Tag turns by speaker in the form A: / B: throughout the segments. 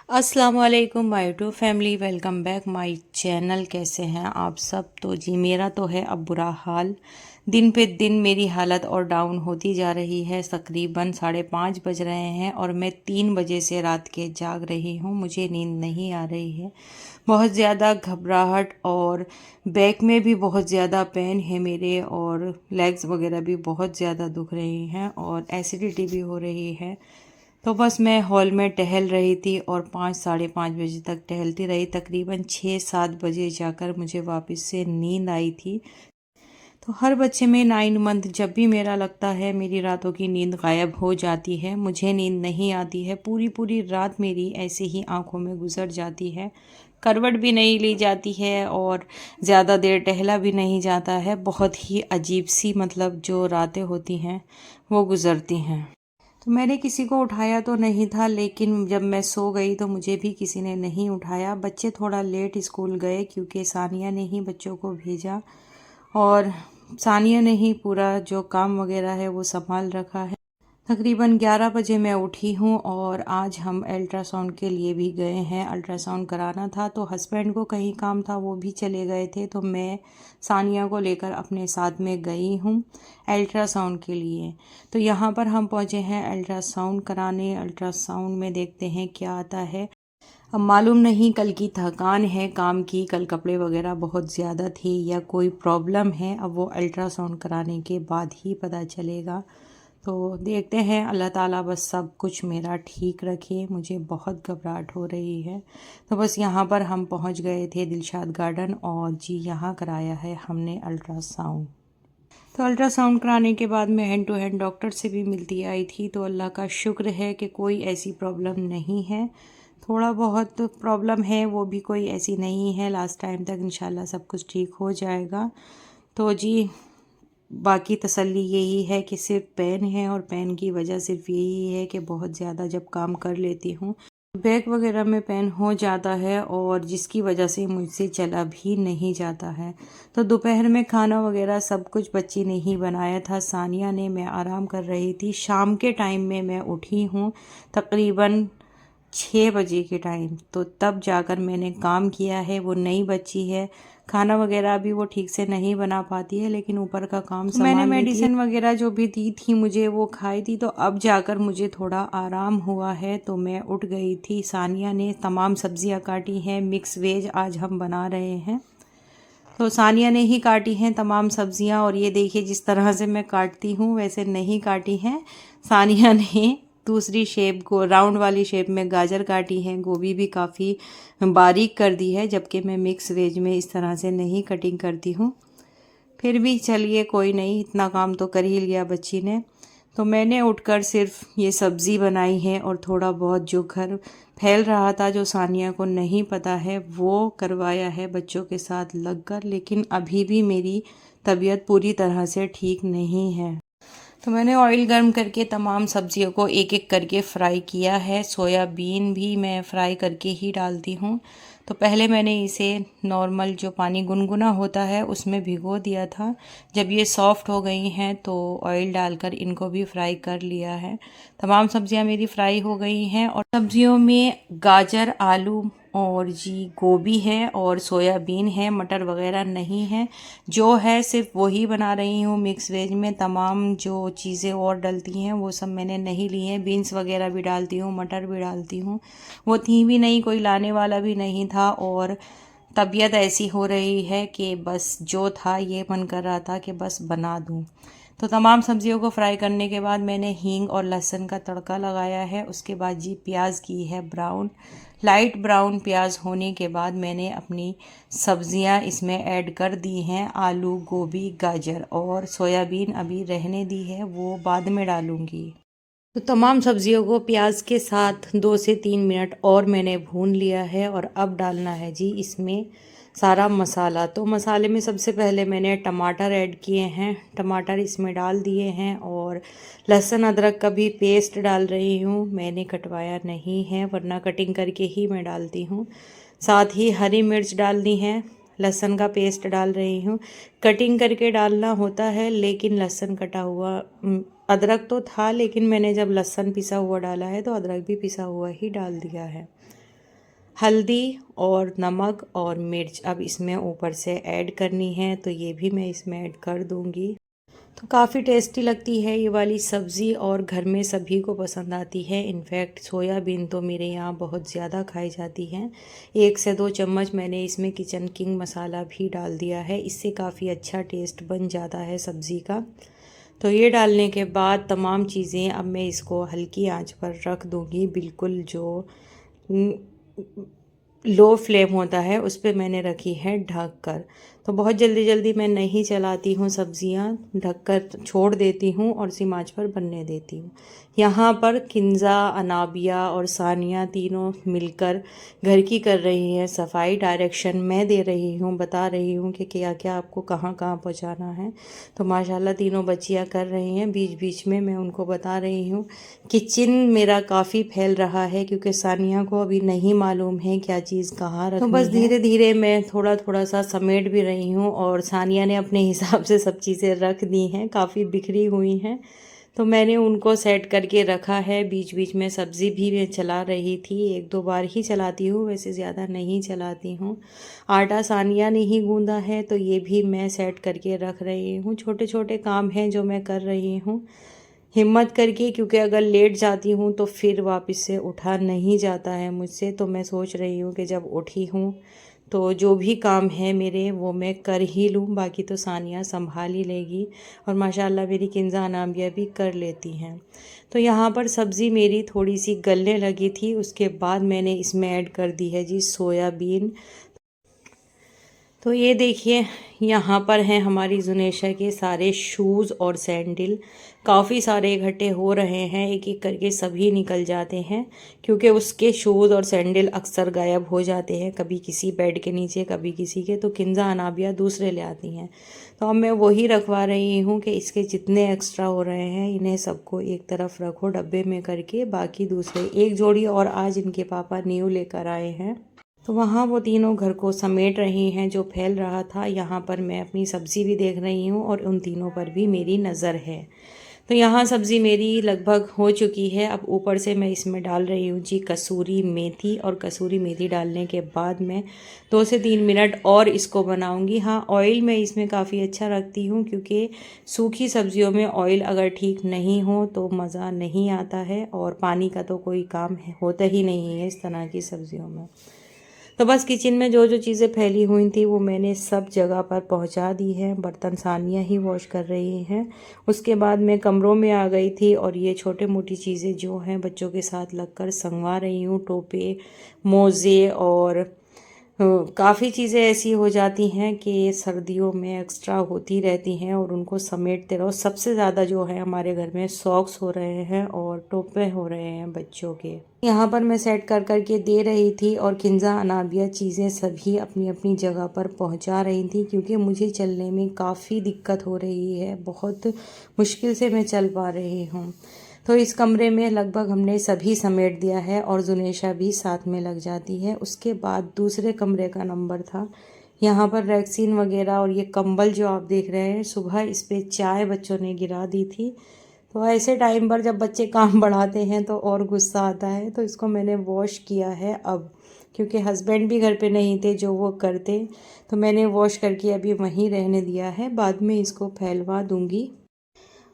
A: अस्सलाम वालेकुम my YouTube family, welcome back my channel. कैसे हैं आप सब? तो जी मेरा तो है अब बुरा हाल। दिन पे दिन मेरी हालत और डाउन होती जा रही है। तकरीबन 5:30 बज रहे हैं और मैं 3 बजे से रात के जाग रही हूँ। मुझे नींद नहीं आ रही है। बहुत ज़्यादा घबराहट और बैक में भी बहुत ज़्यादा पेन है मेरे, और लेग्स वगैरह भी बहुत ज़्यादा दुख रही हैं और एसिडिटी भी हो रही है। तो बस मैं हॉल में टहल रही थी और 5 साढ़े 5 बजे तक टहलती रही। तकरीबन 6 7 बजे जाकर मुझे वापस से नींद आई थी। तो हर बच्चे में 9 मंथ जब भी मेरा लगता है मेरी रातों की नींद गायब हो जाती है। मुझे नींद नहीं आती है। पूरी पूरी रात मेरी ऐसे ही आंखों में गुजर जाती है। करवट भी नहीं ली जाती है और ज़्यादा देर टहला भी नहीं जाता है। बहुत ही अजीब सी जो रातें होती हैं वो गुज़रती हैं। तो मैंने किसी को उठाया तो नहीं था, लेकिन जब मैं सो गई तो मुझे भी किसी ने नहीं उठाया। बच्चे थोड़ा लेट स्कूल गए क्योंकि सानिया ने ही बच्चों को भेजा और सानिया ने ही पूरा जो काम वगैरह है वो संभाल रखा है। तकरीबन 11 बजे मैं उठी हूँ और आज हम अल्ट्रासाउंड के लिए भी गए हैं। अल्ट्रासाउंड कराना था तो हस्बैंड को कहीं काम था, वो भी चले गए थे, तो मैं सानिया को लेकर अपने साथ में गई हूँ अल्ट्रासाउंड के लिए। तो यहाँ पर हम पहुँचे हैं अल्ट्रासाउंड कराने। अल्ट्रासाउंड में देखते हैं क्या आता है। अब मालूम नहीं कल की थकान है काम की, कल कपड़े वगैरह बहुत ज़्यादा थे, या कोई प्रॉब्लम है। अब वो अल्ट्रासाउंड कराने के बाद ही पता चलेगा। तो देखते हैं, अल्लाह ताला बस सब कुछ मेरा ठीक रखे। मुझे बहुत घबराहट हो रही है। तो बस यहाँ पर हम पहुँच गए थे दिलशाद गार्डन, और जी यहाँ कराया है हमने अल्ट्रासाउंड। तो अल्ट्रासाउंड कराने के बाद मैं हैंड टू हैंड डॉक्टर से भी मिलती आई थी। तो अल्लाह का शुक्र है कि कोई ऐसी प्रॉब्लम नहीं है। थोड़ा बहुत प्रॉब्लम है, वो भी कोई ऐसी नहीं है। लास्ट टाइम तक इंशाल्लाह सब कुछ ठीक हो जाएगा। तो जी बाकी तसल्ली यही है कि सिर्फ पेन है, और पेन की वजह सिर्फ यही है कि बहुत ज़्यादा जब काम कर लेती हूँ बैक वगैरह में पेन हो जाता है, और जिसकी वजह से मुझसे चला भी नहीं जाता है। तो दोपहर में खाना वगैरह सब कुछ बच्ची ने ही बनाया था, सानिया ने। मैं आराम कर रही थी। शाम के टाइम में मैं उठी हूँ तकरीबन 6 बजे के टाइम, तो तब जाकर मैंने काम किया है। वो नई बच्ची है, खाना वगैरह भी वो ठीक से नहीं बना पाती है, लेकिन ऊपर का काम संभाल लेती है। मैंने मेडिसिन वगैरह जो भी दी थी मुझे वो खाई थी, तो अब जाकर मुझे थोड़ा आराम हुआ है। तो मैं उठ गई थी। सानिया ने तमाम सब्जियां काटी हैं। मिक्स वेज आज हम बना रहे हैं, तो सानिया ने ही काटी हैं तमाम सब्जियां। और ये देखिए जिस तरह से मैं काटती हूँ वैसे नहीं काटी हैं। सानिया ने दूसरी शेप को राउंड वाली शेप में गाजर काटी हैं। गोभी भी काफ़ी बारीक कर दी है, जबकि मैं मिक्स वेज में इस तरह से नहीं कटिंग करती हूँ। फिर भी चलिए कोई नहीं, इतना काम तो कर ही लिया बच्ची ने। तो मैंने उठकर सिर्फ ये सब्ज़ी बनाई है, और थोड़ा बहुत जो घर फैल रहा था जो सानिया को नहीं पता है वो करवाया है बच्चों के साथ लगकर। लेकिन अभी भी मेरी तबीयत पूरी तरह से ठीक नहीं है। तो मैंने ऑयल गर्म करके तमाम सब्जियों को एक एक करके फ्राई किया है। सोयाबीन भी मैं फ्राई करके ही डालती हूँ। तो पहले मैंने इसे नॉर्मल जो पानी गुनगुना होता है उसमें भिगो दिया था। जब ये सॉफ़्ट हो गई हैं तो ऑयल डालकर इनको भी फ्राई कर लिया है। तमाम सब्जियां मेरी फ्राई हो गई हैं, और सब्जियों में गाजर, आलू और जी गोभी है, और सोयाबीन है, मटर वगैरह नहीं है। जो है सिर्फ वही बना रही हूँ मिक्स वेज में। तमाम जो चीज़ें और डलती हैं वो सब मैंने नहीं ली हैं। बीन्स वगैरह भी डालती हूँ, मटर भी डालती हूँ। वो थी भी नहीं, कोई लाने वाला भी नहीं था, और तबीयत ऐसी हो रही है कि बस जो था ये मन कर रहा था कि बस बना दूँ। तो तमाम सब्जियों को फ्राई करने के बाद मैंने हींग और लहसुन का तड़का लगाया है। उसके बाद जी प्याज की है ब्राउन। लाइट ब्राउन प्याज होने के बाद मैंने अपनी सब्जियां इसमें ऐड कर दी हैं। आलू, गोभी, गाजर और सोयाबीन अभी रहने दी है, वो बाद में डालूंगी। तो तमाम सब्जियों को प्याज के साथ 2 से 3 मिनट और मैंने भून लिया है, और अब डालना है जी इसमें सारा मसाला। तो मसाले में सबसे पहले मैंने टमाटर ऐड किए हैं, टमाटर इसमें डाल दिए हैं, और लहसुन अदरक का भी पेस्ट डाल रही हूँ। मैंने कटवाया नहीं है, वरना कटिंग करके ही मैं डालती हूँ। साथ ही हरी मिर्च डालनी है, लहसुन का पेस्ट डाल रही हूँ। कटिंग करके डालना होता है, लेकिन लहसुन कटा हुआ अदरक तो था, लेकिन मैंने जब लहसुन पिसा हुआ डाला है तो अदरक भी पिसा हुआ ही डाल दिया है। हल्दी और नमक और मिर्च अब इसमें ऊपर से ऐड करनी है, तो ये भी मैं इसमें ऐड कर दूंगी। तो काफ़ी टेस्टी लगती है ये वाली सब्ज़ी और घर में सभी को पसंद आती है। इनफैक्ट सोयाबीन तो मेरे यहाँ बहुत ज़्यादा खाई जाती है। 1 से 2 चम्मच मैंने इसमें किचन किंग मसाला भी डाल दिया है, इससे काफ़ी अच्छा टेस्ट बन जाता है सब्ज़ी का। तो ये डालने के बाद तमाम चीज़ें अब मैं इसको हल्की आंच पर रख दूँगी। बिल्कुल जो लो फ्लेम होता है उस पे मैंने रखी है ढक कर। तो बहुत जल्दी जल्दी मैं नहीं चलाती हूँ सब्जियाँ, ढक कर छोड़ देती हूँ और सिम आंच पर बनने देती हूँ। यहाँ पर किंज़ा, अनाबिया और सानिया तीनों मिलकर घर की कर रही हैं सफाई। डायरेक्शन मैं दे रही हूँ, बता रही हूँ कि क्या क्या आपको कहाँ कहाँ पहुँचाना है। तो माशाल्लाह तीनों बच्चियाँ कर रही हैं, बीच बीच में मैं उनको बता रही हूँ। किचन मेरा काफ़ी फैल रहा है क्योंकि सानिया को अभी नहीं मालूम है क्या चीज़ कहाँ रखनी है। तो बस धीरे धीरे मैं थोड़ा थोड़ा सा समेट भी रही हूँ और सानिया ने अपने हिसाब से सब चीज़ें रख दी हैं, काफ़ी बिखरी हुई हैं। तो मैंने उनको सेट करके रखा है। बीच बीच में सब्ज़ी भी मैं चला रही थी, 1-2 बार ही चलाती हूँ, वैसे ज़्यादा नहीं चलाती हूँ। आटा सानिया ने ही गूँधा है तो ये भी मैं सेट करके रख रही हूँ। छोटे छोटे काम हैं जो मैं कर रही हूँ हिम्मत करके, क्योंकि अगर लेट जाती हूँ तो फिर वापस से उठा नहीं जाता है मुझसे। तो मैं सोच रही हूँ कि जब उठी हूँ तो जो भी काम है मेरे वो मैं कर ही लूँ, बाकी तो सानिया संभाल ही लेगी। और माशाल्लाह मेरी किंज़ा अनाबिया भी कर लेती हैं। तो यहाँ पर सब्ज़ी मेरी थोड़ी सी गलने लगी थी, उसके बाद मैंने इसमें ऐड कर दी है जी सोयाबीन। तो ये देखिए यहाँ पर हैं हमारी जुनेशा के सारे शूज़ और सैंडल, काफ़ी सारे इकट्ठे हो रहे हैं, एक एक करके सभी निकल जाते हैं क्योंकि उसके शूज़ और सैंडल अक्सर गायब हो जाते हैं, कभी किसी बेड के नीचे कभी किसी के। तो किंज़ा अनाबिया दूसरे ले आती हैं, तो अब मैं वही रखवा रही हूँ कि इसके जितने एक्स्ट्रा हो रहे हैं इन्हें सबको एक तरफ रखो डब्बे में करके, बाकी दूसरे एक जोड़ी और आज इनके पापा न्यू लेकर आए हैं। तो वहाँ वो तीनों घर को समेट रही हैं जो फैल रहा था। यहाँ पर मैं अपनी सब्ज़ी भी देख रही हूँ और उन तीनों पर भी मेरी नज़र है। तो यहाँ सब्ज़ी मेरी लगभग हो चुकी है। अब ऊपर से मैं इसमें डाल रही हूँ जी कसूरी मेथी, और कसूरी मेथी डालने के बाद मैं 2 से 3 मिनट और इसको बनाऊँगी। हाँ, ऑयल मैं इसमें काफ़ी अच्छा रखती हूँ क्योंकि सूखी सब्ज़ियों में ऑयल अगर ठीक नहीं हो तो मज़ा नहीं आता है, और पानी का तो कोई काम होता ही नहीं है इस तरह की सब्ज़ियों में। तो बस किचन में जो जो चीज़ें फैली हुई थी वो मैंने सब जगह पर पहुंचा दी है। बर्तन सानिया ही वॉश कर रही हैं। उसके बाद मैं कमरों में आ गई थी और ये छोटे मोटी चीज़ें जो हैं बच्चों के साथ लगकर संगवा रही हूँ। टोपे, मोज़े और काफ़ी चीज़ें ऐसी हो जाती हैं कि सर्दियों में एक्स्ट्रा होती रहती हैं और उनको समेटते रहो। सबसे ज़्यादा जो है हमारे घर में सॉक्स हो रहे हैं और टोपे हो रहे हैं बच्चों के। यहाँ पर मैं सेट कर कर के दे रही थी और किंज़ा अनाबिया चीज़ें सभी अपनी अपनी जगह पर पहुँचा रही थी क्योंकि मुझे चलने में काफ़ी दिक्कत हो रही है, बहुत मुश्किल से मैं चल पा रही हूँ। तो इस कमरे में लगभग हमने सभी समेट दिया है और जुनेशा भी साथ में लग जाती है। उसके बाद दूसरे कमरे का नंबर था। यहाँ पर रैक्सीन वगैरह और ये कंबल जो आप देख रहे हैं, सुबह इस पे चाय बच्चों ने गिरा दी थी। तो ऐसे टाइम पर जब बच्चे काम बढ़ाते हैं तो और गुस्सा आता है। तो इसको मैंने वॉश किया है अब, क्योंकि हस्बैंड भी घर पे नहीं थे जो वो करते। तो मैंने वॉश करके अभी वहीं रहने दिया है, बाद में इसको फैलवा दूँगी।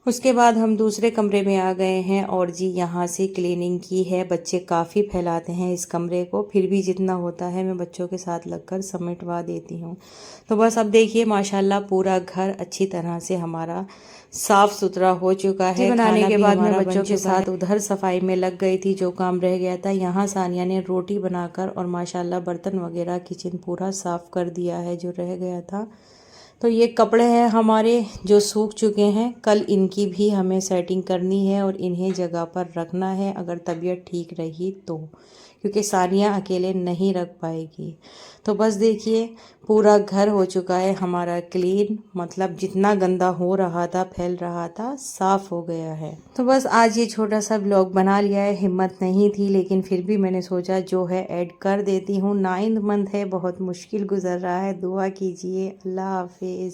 A: उसके बाद हम दूसरे कमरे में आ गए हैं और जी यहाँ से क्लीनिंग की है। बच्चे काफ़ी फैलाते हैं इस कमरे को, फिर भी जितना होता है मैं बच्चों के साथ लगकर समेटवा देती हूँ। तो बस अब देखिए माशाल्लाह पूरा घर अच्छी तरह से हमारा साफ़ सुथरा हो चुका है। बनाने के बाद मैं बच्चों के साथ उधर सफाई में लग गई थी, जो काम रह गया था। यहाँ सानिया ने रोटी बनाकर और माशाल्लाह बर्तन वगैरह किचन पूरा साफ़ कर दिया है जो रह गया था। तो ये कपड़े हैं हमारे जो सूख चुके हैं, कल इनकी भी हमें सेटिंग करनी है और इन्हें जगह पर रखना है अगर तबीयत ठीक रही तो, क्योंकि सानिया अकेले नहीं रख पाएगी। तो बस देखिए पूरा घर हो चुका है हमारा क्लीन, मतलब जितना गंदा हो रहा था फैल रहा था साफ़ हो गया है। तो बस आज ये छोटा सा ब्लॉग बना लिया है, हिम्मत नहीं थी लेकिन फिर भी मैंने सोचा जो है ऐड कर देती हूँ। 9th मंथ है, बहुत मुश्किल गुजर रहा है, दुआ कीजिए। अल्लाह हाफिज़।